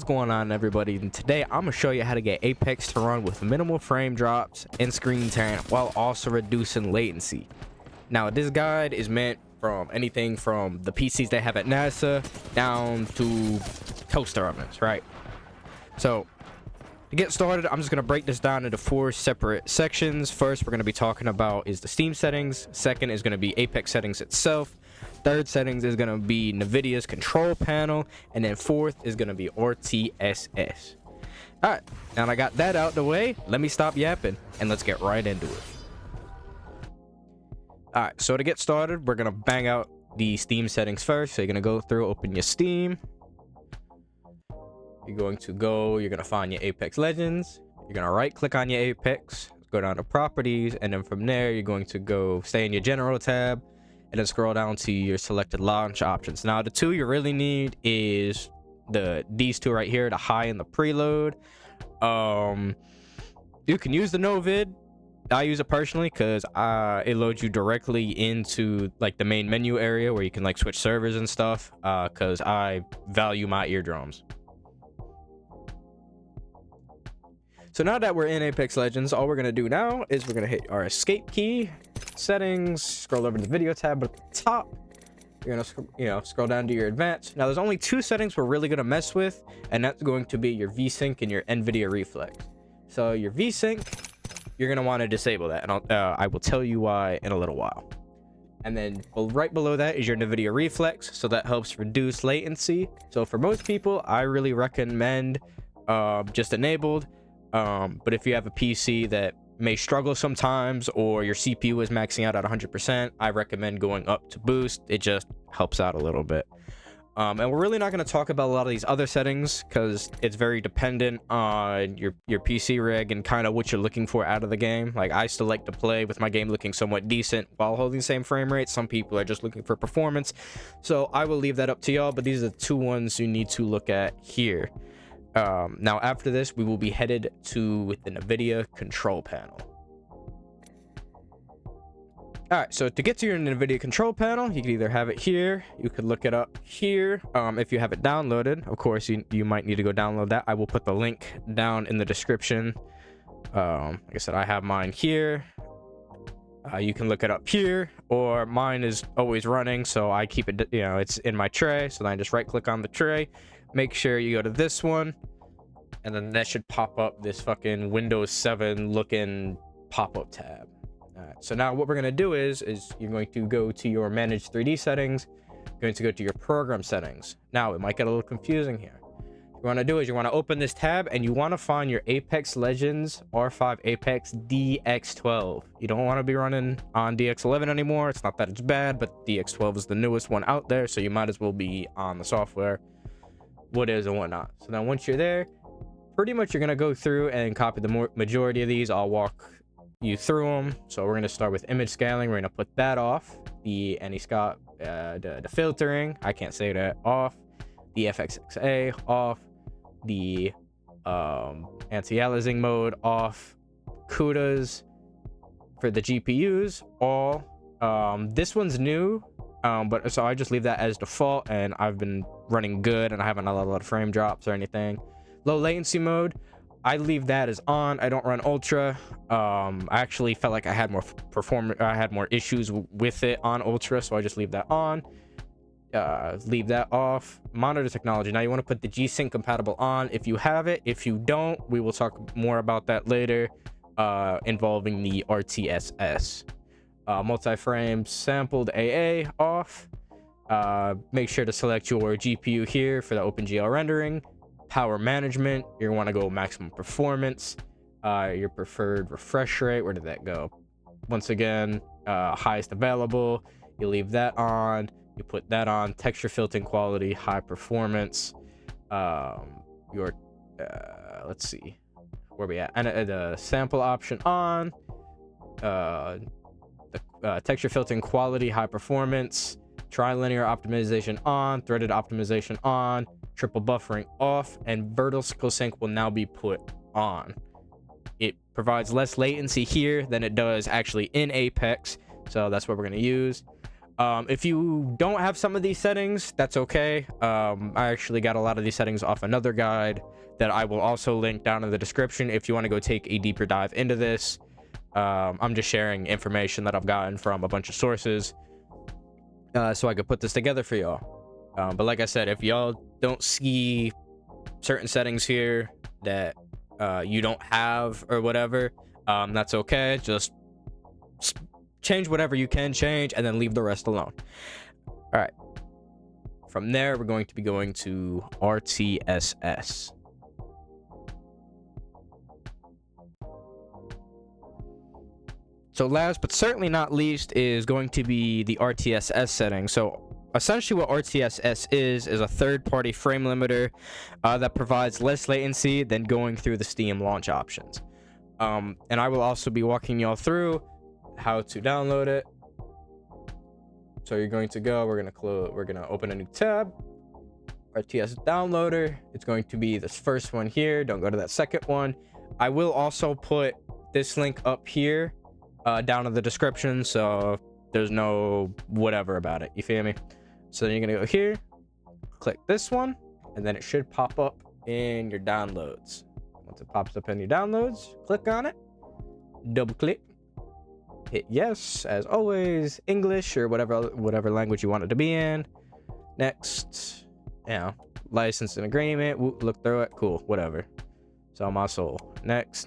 going on, everybody? And today I'm gonna show you how to get Apex to run with minimal frame drops and screen tearing while also reducing latency. Now this guide is meant from anything from the PCs they have at NASA down to toaster ovens, right? So to get started, I'm just gonna break this down into 4 separate sections. First, we're gonna be talking about is the Steam settings. Second is gonna be Apex settings itself. Third settings is gonna be NVIDIA's control panel, and then fourth is gonna be RTSS. All right, now I got that out the way, let me stop yapping and let's get right into it. All right, so to get started, we're gonna bang out the Steam settings first. So you're gonna go through, open your Steam. You're gonna find your Apex Legends. You're gonna right click on your Apex, go down to properties, and then from there you're going to go stay in your general tab and then scroll down to your selected launch options. Now the two you really need is these two right here, the high and the preload. You can use the no vid. I use it personally because it loads you directly into like the main menu area where you can like switch servers and stuff, because I value my eardrums. So now that we're in Apex Legends, all we're gonna do now is we're gonna hit our escape key, settings, scroll over to the video tab at the top. You're gonna scroll down to your advanced. Now there's only 2 settings we're really gonna mess with, and that's going to be your VSync and your NVIDIA Reflex. So your VSync, you're gonna want to disable that, and I will tell you why in a little while. And then right below that is your NVIDIA Reflex, so that helps reduce latency. So for most people, I really recommend just enabled. But if you have a PC that may struggle sometimes, or your CPU is maxing out at 100%, I recommend going up to boost. It just helps out a little bit. And we're really not going to talk about a lot of these other settings because it's very dependent on your PC rig and kind of what you're looking for out of the game. Like, I still like to play with my game looking somewhat decent while holding the same frame rate. Some people are just looking for performance, so I will leave that up to y'all, but these are the 2 ones you need to look at here. Now after this, we will be headed to the NVIDIA control panel. All right, so to get to your NVIDIA control panel, you can either have it here, you could look it up here. If you have it downloaded, of course you might need to go download that. I will put the link down in the description. Like I said, I have mine here. You can look it up here, or mine is always running, so I keep it, it's in my tray. So then I just right click on the tray, make sure you go to this one, and then that should pop up this fucking Windows 7 looking pop-up tab. All right, so now what we're going to do is you're going to go to your manage 3D settings. You're going to go to your program settings. Now it might get a little confusing here. What you want to do is you want to open this tab and you want to find your Apex Legends R5 Apex DX12. You don't want to be running on DX11 anymore. It's not that it's bad, but DX12 is the newest one out there, so you might as well be on the software, what is and whatnot. So now once you're there, pretty much you're going to go through and copy the majority of these. I'll walk you through them. So we're going to start with image scaling. We're going to put that off. The anti-scot, the filtering, I can't say that, off. The FXXA off. The anti-aliasing mode off. CUDAs for the GPUs all. This one's new, but so I just leave that as default, and I've been running good and I haven't had a lot of frame drops or anything. Low latency mode, I leave that as on. I don't run ultra. I actually felt like I had more issues with it on ultra, so I just leave that on. Leave that off. Monitor technology, now you want to put the G-Sync compatible on if you have it. If you don't, we will talk more about that later, involving the RTSS. Multi-frame sampled AA off. Make sure to select your GPU here for the OpenGL rendering. Power management, you want to go maximum performance. Your preferred refresh rate, where did that go? Once again, highest available, you leave that on. You put that on. Texture filtering quality, high performance. Let's see where we at, and the sample option on. The texture filtering quality, high performance. Trilinear optimization on. Threaded optimization on. Triple buffering off, and vertical sync will now be put on. It provides less latency here than it does actually in Apex, so that's what we're going to use. If you don't have some of these settings, that's okay. I actually got a lot of these settings off another guide that I will also link down in the description if you want to go take a deeper dive into this. I'm just sharing information that I've gotten from a bunch of sources, so I could put this together for y'all. But like I said, if y'all don't see certain settings here that you don't have or whatever, that's okay. Just change whatever you can change and then leave the rest alone. All right, from there we're going to be going to RTSS. So last but certainly not least is going to be the RTSS setting. So essentially what RTSS is a third-party frame limiter that provides less latency than going through the Steam launch options. And I will also be walking y'all through how to download it. So you're going to go, we're gonna open a new tab, RTS downloader. It's going to be this first one here. Don't go to that second one. I will also put this link up here down in the description, so there's no whatever about it, you feel me? So then you're gonna go here, click this one, and then it should pop up in your downloads. Once it pops up in your downloads, click on it, double click, hit yes, as always, English or whatever language you want it to be in. Next, license and agreement, look through it, cool, whatever. So my soul. Next.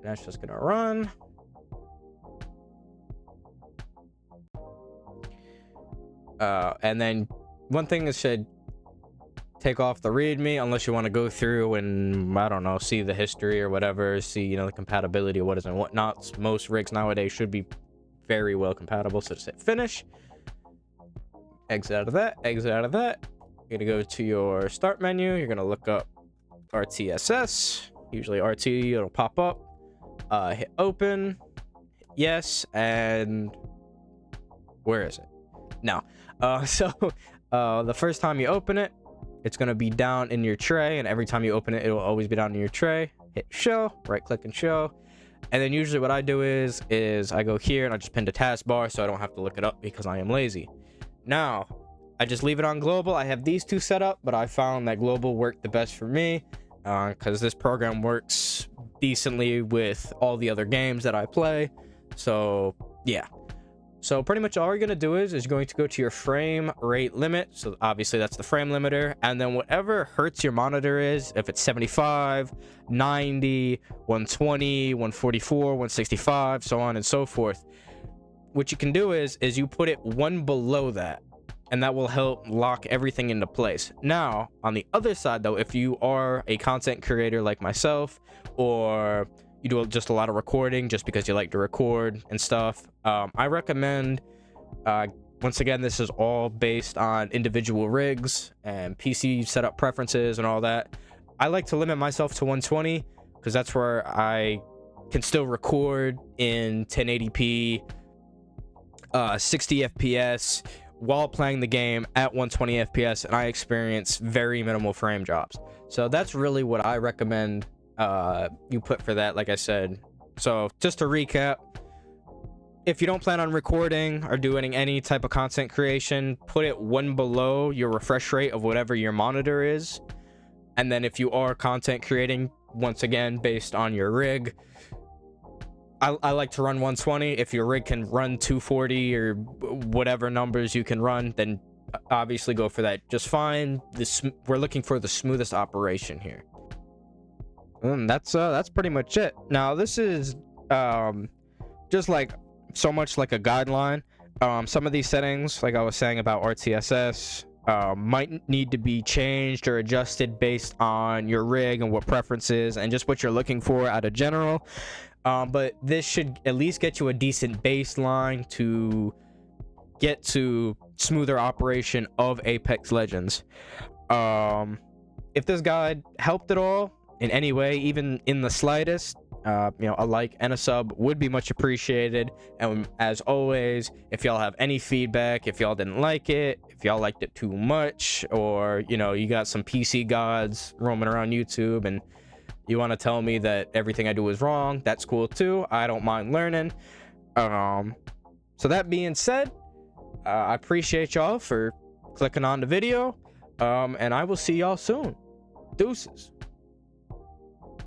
That's just gonna run. And then one thing is, should take off the readme unless you want to go through and, I don't know, see the history or whatever, see, the compatibility of what is and whatnot. Most rigs nowadays should be very well compatible. So just hit finish, exit out of that. You're gonna go to your start menu, you're gonna look up RTSS, usually RT, it'll pop up. Hit open, hit yes, and where is it? No. The first time you open it, it's going to be down in your tray, and every time you open it, it will always be down in your tray. Hit show, right click and show. And then usually what I do is I go here and I just pin the taskbar so I don't have to look it up because I am lazy. Now, I just leave it on global. I have these two set up, but I found that global worked the best for me because this program works decently with all the other games that I play. So yeah. So pretty much all you're going to do is you're going to go to your frame rate limit. So obviously that's the frame limiter. And then whatever hertz your monitor is, if it's 75, 90, 120, 144, 165, so on and so forth. What you can do is you put it one below that, and that will help lock everything into place. Now, on the other side though, if you are a content creator like myself, or you do just a lot of recording just because you like to record and stuff, I recommend, once again, this is all based on individual rigs and PC setup preferences and all that. I like to limit myself to 120 because that's where I can still record in 1080p, 60 FPS while playing the game at 120 FPS, and I experience very minimal frame drops. So that's really what I recommend you put for that, like I said. So just to recap, if you don't plan on recording or doing any type of content creation, put it one below your refresh rate of whatever your monitor is. And then if you are content creating, once again, based on your rig, I like to run 120. If your rig can run 240 or whatever numbers you can run, then obviously go for that just fine. We're looking for the smoothest operation here. And that's pretty much it. Now this is just like so much like a guideline. Some of these settings, like I was saying about RTSS, might need to be changed or adjusted based on your rig and what preferences and just what you're looking for out of general. But this should at least get you a decent baseline to get to smoother operation of Apex Legends. If this guide helped at all in any way, even in the slightest, a like and a sub would be much appreciated. And as always, if y'all have any feedback, if y'all didn't like it, if y'all liked it too much, or you got some PC gods roaming around YouTube and you want to tell me that everything I do is wrong, that's cool too. I don't mind learning. So that being said, I appreciate y'all for clicking on the video, and I will see y'all soon. Deuces.